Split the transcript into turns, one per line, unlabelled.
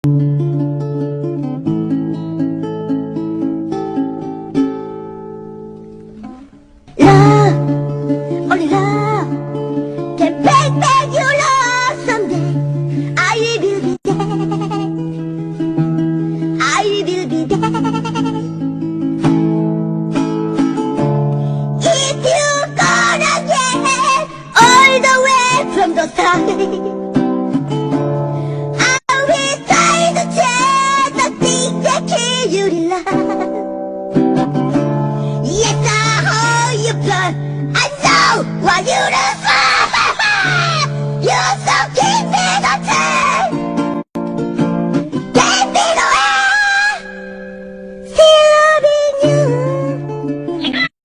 Love, only love can bring back your love someday. I will be there. I will be there. If you're gonna get all the way from the side, I will try to change the things that kill you in love. Yes, I hold your blood. I know what you do.